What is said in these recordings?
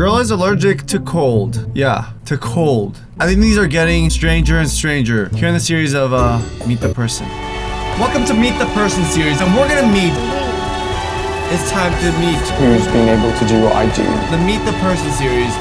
Girl is allergic to cold. Yeah, to cold. I think these are getting stranger and stranger here in the series of Meet the Person. Welcome to Meet the Person series, and we're gonna meet. It's time to meet. Who's been able to do what I do? The Meet the Person series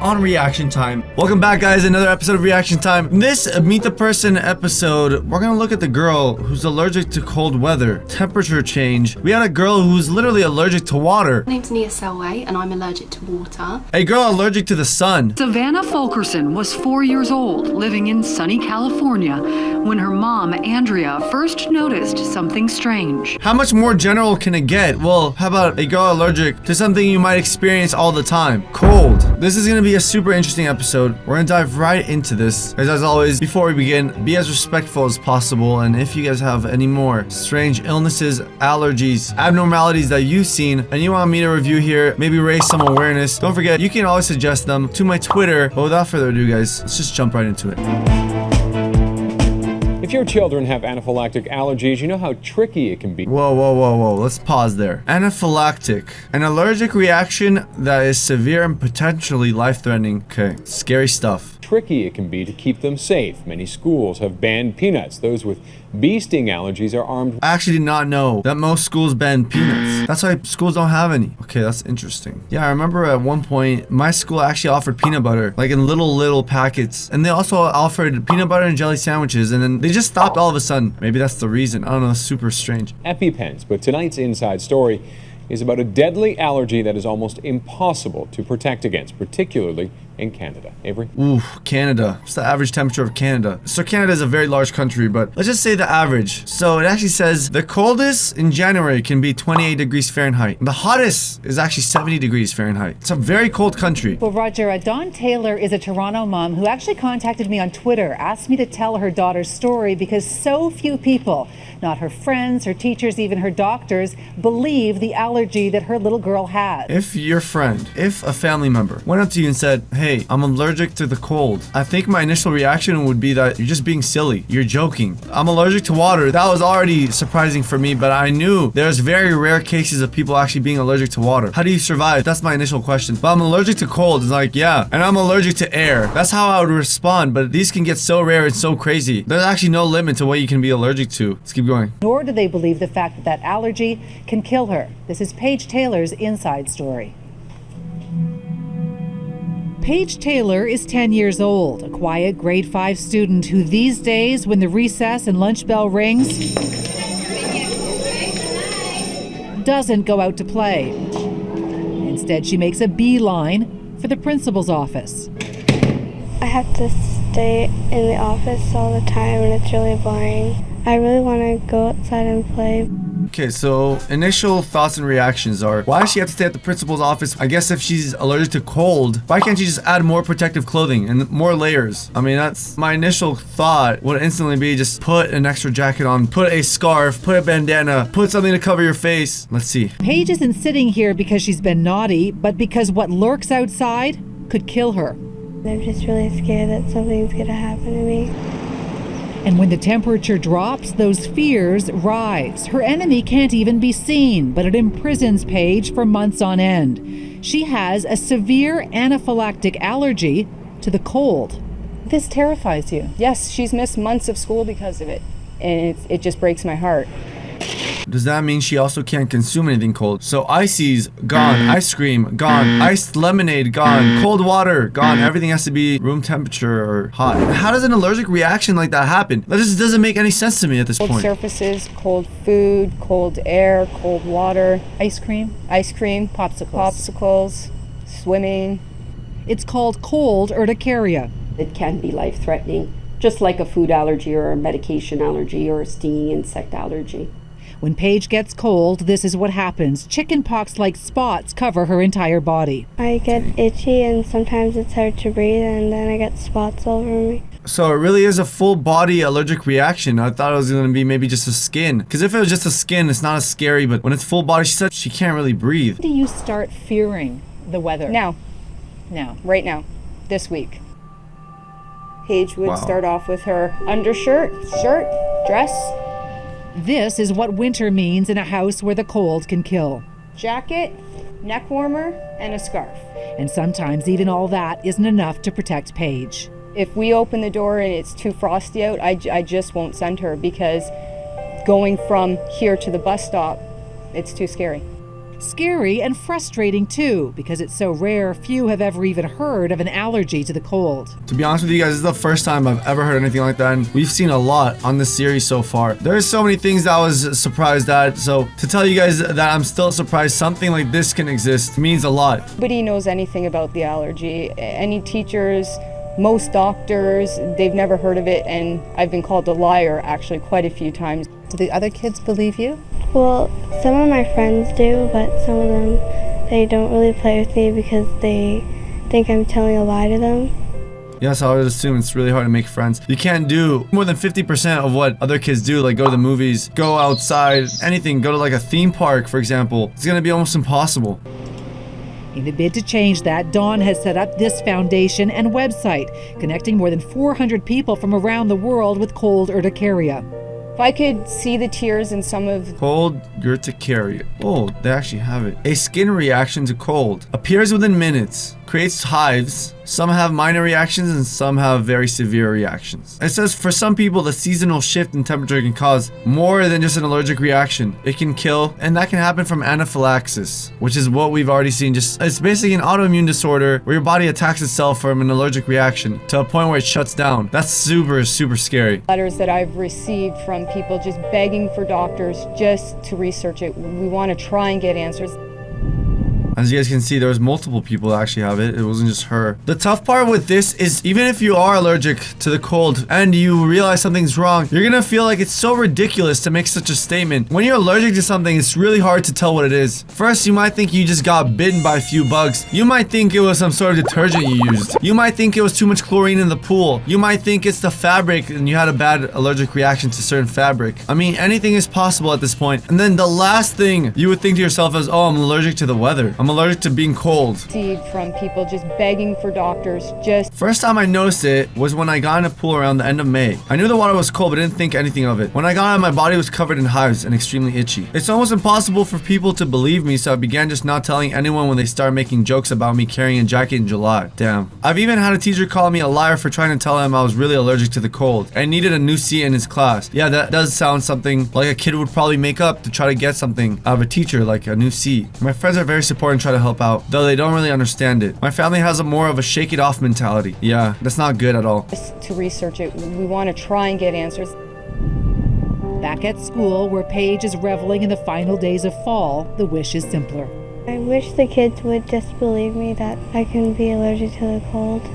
on Reaction Time. Welcome back, guys. Another episode of Reaction Time. In this Meet the Person episode, we're gonna look at the girl who's allergic to cold weather, temperature change. We had a girl who's literally allergic to water. My name's Nia Selway, and I'm allergic to water. A girl allergic to the sun. Savannah Fulkerson was 4 years old, living in sunny California, when her mom, Andrea, first noticed something strange. How much more general can it get? Well, how about a girl allergic to something you might experience all the time? Cold. This is gonna be a super interesting episode. We're gonna dive right into this. As always, before we begin, be as respectful as possible, and if you guys have any more strange illnesses, allergies, abnormalities that you've seen and you want me to review here, maybe raise some awareness, don't forget you can always suggest them to my Twitter. But without further ado, guys, let's just jump right into it. If your children have anaphylactic allergies, you know how tricky it can be. Whoa. Let's pause there. Anaphylactic. An allergic reaction that is severe and potentially life-threatening. Okay, scary stuff. Tricky it can be to keep them safe. Many schools have banned peanuts. Those with bee sting allergies are armed. I actually did not know that most schools ban peanuts. That's why schools don't have any. Okay, that's interesting. Yeah, I remember at one point, my school actually offered peanut butter, like in little packets. And they also offered peanut butter and jelly sandwiches, and then they just stopped all of a sudden. Maybe that's the reason. I don't know, it's super strange. EpiPens, but tonight's inside story is about a deadly allergy that is almost impossible to protect against, particularly in Canada. Avery? Ooh, Canada. What's the average temperature of Canada? So Canada is a very large country, but let's just say the average. So it actually says the coldest in January can be 28 degrees Fahrenheit. The hottest is actually 70 degrees Fahrenheit. It's a very cold country. Well, Roger, Dawn Taylor is a Toronto mom who actually contacted me on Twitter, asked me to tell her daughter's story because so few people, not her friends, her teachers, even her doctors, believe the allergy that her little girl has. If your friend, if a family member went up to you and said, hey, I'm allergic to the cold, I think my initial reaction would be that you're just being silly. You're joking. I'm allergic to water. That was already surprising for me, but I knew there's very rare cases of people actually being allergic to water. How do you survive? That's my initial question. But I'm allergic to cold. It's like, yeah. And I'm allergic to air. That's how I would respond, but these can get so rare and so crazy. There's actually no limit to what you can be allergic to. Let's keep going. Nor do they believe the fact that that allergy can kill her. This is Paige Taylor's inside story. Paige Taylor is 10 years old, a quiet grade 5 student who these days, when the recess and lunch bell rings, doesn't go out to play. Instead, she makes a beeline for the principal's office. I have to stay in the office all the time and it's really boring. I really want to go outside and play. Okay, so initial thoughts and reactions are, why does she have to stay at the principal's office? I guess if she's allergic to cold, why can't she just add more protective clothing and more layers? I mean, that's my initial thought would instantly be just put an extra jacket on, put a scarf, put a bandana, put something to cover your face. Let's see. Paige isn't sitting here because she's been naughty, but because what lurks outside could kill her. I'm just really scared that something's going to happen to me. And when the temperature drops, those fears rise. Her enemy can't even be seen, but it imprisons Paige for months on end. She has a severe anaphylactic allergy to the cold. This terrifies you. Yes, she's missed months of school because of it, and it just breaks my heart. Does that mean she also can't consume anything cold? So ices, gone. Ice cream, gone. Iced lemonade, gone. Cold water, gone. Everything has to be room temperature or hot. How does an allergic reaction like that happen? That just doesn't make any sense to me at this Cold point. surfaces, cold food, cold air, cold water, Ice cream, popsicles, swimming. it's called cold urticaria. It can be life-threatening, just like a food allergy or a medication allergy or a stinging insect allergy. When Paige gets cold, this is what happens. Chickenpox-like spots cover her entire body. I get itchy and sometimes it's hard to breathe and then I get spots all over me. So it really is a full body allergic reaction. I thought it was going to be maybe just a skin. Because if it was just a skin, it's not as scary. But when it's full body, she said she can't really breathe. When do you start fearing the weather? Now, right now, this week. Paige would start off with her undershirt, shirt, dress. This is what winter means in a house where the cold can kill. Jacket, neck warmer, and a scarf. And sometimes even all that isn't enough to protect Paige. If we open the door and it's too frosty out, I just won't send her, because going from here to the bus stop, it's too scary. Scary and frustrating too, because it's so rare few have ever even heard of an allergy to the cold. To be honest with you guys, this is the first time I've ever heard anything like that, and we've seen a lot on this series so far. There's so many things that I was surprised at, so to tell you guys that I'm still surprised something like this can exist means a lot. Nobody knows anything about the allergy. Any teachers, most doctors, they've never heard of it, and I've been called a liar actually quite a few times. Do the other kids believe you? Well, some of my friends do, but some of them, they don't really play with me because they think I'm telling a lie to them. Yes, I would assume it's really hard to make friends. You can't do more than 50% of what other kids do, like go to the movies, go outside, anything, go to like a theme park, for example. It's gonna be almost impossible. In a bid to change that, Dawn has set up this foundation and website, connecting more than 400 people from around the world with cold urticaria. If I could see the tears in some of... Cold urticaria. Oh, they actually have it. A skin reaction to cold. Appears within minutes. Creates hives. Some have minor reactions and some have very severe reactions. It says for some people, the seasonal shift in temperature can cause more than just an allergic reaction. It can kill, and that can happen from anaphylaxis, which is what we've already seen. It's basically an autoimmune disorder where your body attacks itself from an allergic reaction to a point where it shuts down. That's super, super scary. Letters that I've received from people just begging for doctors just to research it. We want to try and get answers. As you guys can see, there was multiple people that actually have it. It wasn't just her. The tough part with this is even if you are allergic to the cold and you realize something's wrong, you're gonna feel like it's so ridiculous to make such a statement. When you're allergic to something, it's really hard to tell what it is. First, you might think you just got bitten by a few bugs. You might think it was some sort of detergent you used. You might think it was too much chlorine in the pool. You might think it's the fabric and you had a bad allergic reaction to certain fabric. I mean, anything is possible at this point. And then the last thing you would think to yourself is, oh, I'm allergic to the weather. I'm allergic to being cold. From people just begging for doctors just... First time I noticed it was when I got in a pool around the end of May. I knew the water was cold but didn't think anything of it. When I got out, my body was covered in hives and extremely itchy. It's almost impossible for people to believe me, so I began just not telling anyone when they started making jokes about me carrying a jacket in July. Damn. I've even had a teacher call me a liar for trying to tell him I was really allergic to the cold and needed a new seat in his class. Yeah, that does sound something like a kid would probably make up to try to get something out of a teacher, like a new seat. My friends are very supportive and try to help out, though they don't really understand it. My family has a more of a shake it off mentality. Yeah, that's not good at all. Just to research it, we want to try and get answers. Back at school, where Paige is reveling in the final days of fall, the wish is simpler. I wish the kids would just believe me that I can be allergic to the cold.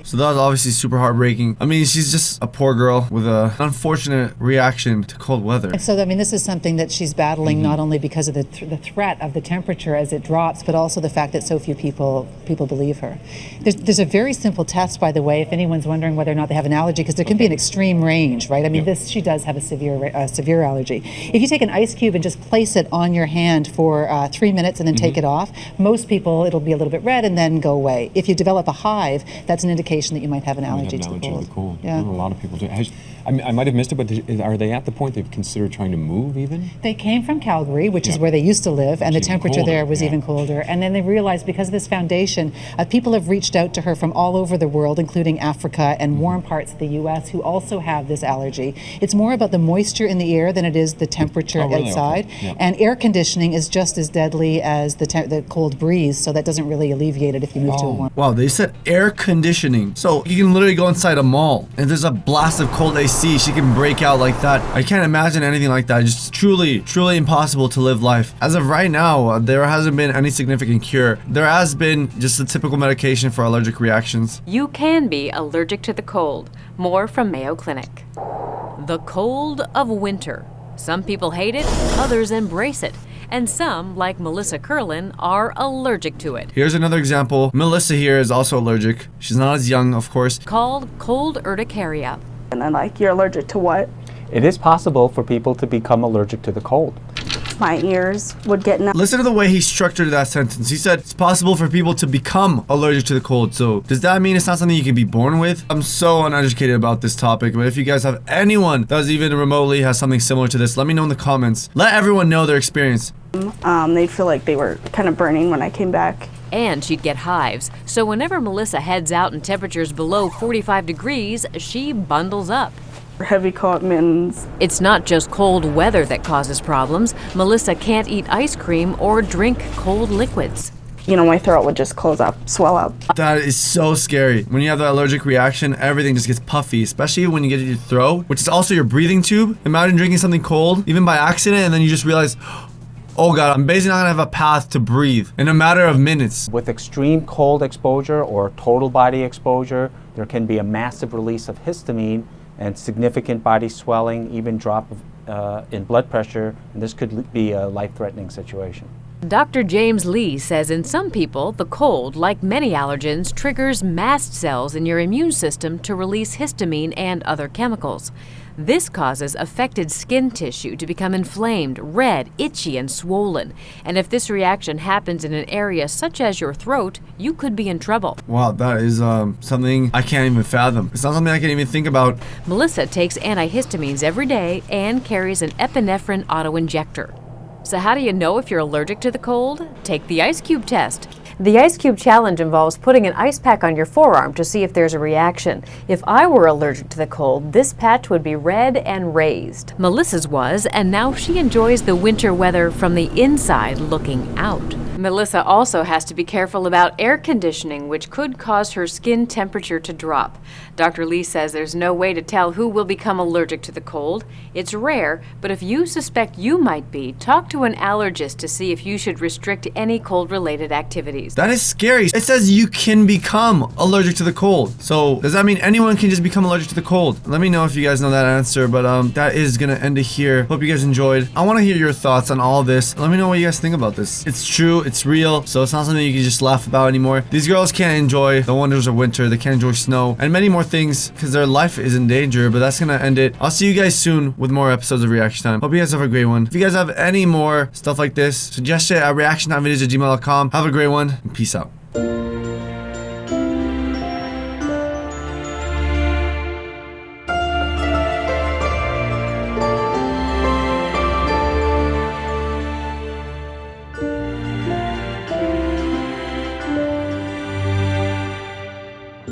So that was obviously super heartbreaking. I mean, she's just a poor girl with an unfortunate reaction to cold weather. And so, I mean, this is something that she's battling not only because of the threat of the temperature as it drops, but also the fact that so few people believe her. There's a very simple test, by the way, if anyone's wondering whether or not they have an allergy, because there can be an extreme range, right? I mean, she does have a severe allergy. If you take an ice cube and just place it on your hand for 3 minutes and then take it off, most people, it'll be a little bit red and then go away. If you develop a hive, that's an indication that you might have an allergy to the cold. Yeah. A lot of people do. I might have missed it, but are they at the point they've considered trying to move even? They came from Calgary, which is where they used to live, and the temperature there was even colder. And then they realized because of this foundation, people have reached out to her from all over the world, including Africa and warm parts of the U.S., who also have this allergy. It's more about the moisture in the air than it is the temperature outside. Okay. Yeah. And air conditioning is just as deadly as the cold breeze, so that doesn't really alleviate it if you move to a warm. Wow, they said air conditioning. So you can literally go inside a mall, and there's a blast of cold AC. She can break out like that. I can't imagine anything like that. Just truly, truly impossible to live life. As of right now, there hasn't been any significant cure. There has been just the typical medication for allergic reactions. You can be allergic to the cold. More from Mayo Clinic. The cold of winter. Some people hate it, others embrace it. And some, like Melissa Curlin, are allergic to it. Here's another example. Melissa here is also allergic. She's not as young, of course. Called cold urticaria. And I'm like, you're allergic to what? It is possible for people to become allergic to the cold. My ears would get numb. Listen to the way he structured that sentence. He said it's possible for people to become allergic to the cold. So does that mean it's not something you can be born with? I'm so uneducated about this topic, but if you guys have anyone that even remotely has something similar to this, let me know in the comments. Let everyone know their experience. They'd feel like they were kind of burning when I came back. And she'd get hives. So whenever Melissa heads out in temperatures below 45 degrees, she bundles up. Heavy coat, mittens. It's not just cold weather that causes problems. Melissa can't eat ice cream or drink cold liquids. You know, my throat would just close up, swell up. That is so scary. When you have that allergic reaction, everything just gets puffy, especially when you get to your throat, which is also your breathing tube. Imagine drinking something cold, even by accident, and then you just realize, oh God, I'm basically not gonna have a path to breathe in a matter of minutes. With extreme cold exposure or total body exposure, there can be a massive release of histamine and significant body swelling, even drop in blood pressure, and this could be a life-threatening situation. Dr. James Lee says in some people, the cold, like many allergens, triggers mast cells in your immune system to release histamine and other chemicals. This causes affected skin tissue to become inflamed, red, itchy, and swollen. And if this reaction happens in an area such as your throat, you could be in trouble. Wow, that is something I can't even fathom. It's not something I can even think about. Melissa takes antihistamines every day and carries an epinephrine auto-injector. So how do you know if you're allergic to the cold? Take the ice cube test. The ice cube challenge involves putting an ice pack on your forearm to see if there's a reaction. If I were allergic to the cold, this patch would be red and raised. Melissa's was, and now she enjoys the winter weather from the inside looking out. Melissa also has to be careful about air conditioning, which could cause her skin temperature to drop. Dr. Lee says there's no way to tell who will become allergic to the cold. It's rare, but if you suspect you might be, talk to an allergist to see if you should restrict any cold-related activities. That is scary. It says you can become allergic to the cold. So does that mean anyone can just become allergic to the cold? Let me know if you guys know that answer, but that is gonna end it here. Hope you guys enjoyed. I want to hear your thoughts on all this. Let me know what you guys think about this. It's true, it's real, so it's not something you can just laugh about anymore. These girls can't enjoy the wonders of winter, they can't enjoy snow, and many more things because their life is in danger, but that's gonna end it. I'll see you guys soon with more episodes of Reaction Time. Hope you guys have a great one. If you guys have any more stuff like this, suggest it at reactiontimevideos@gmail.com. Have a great one, and peace out.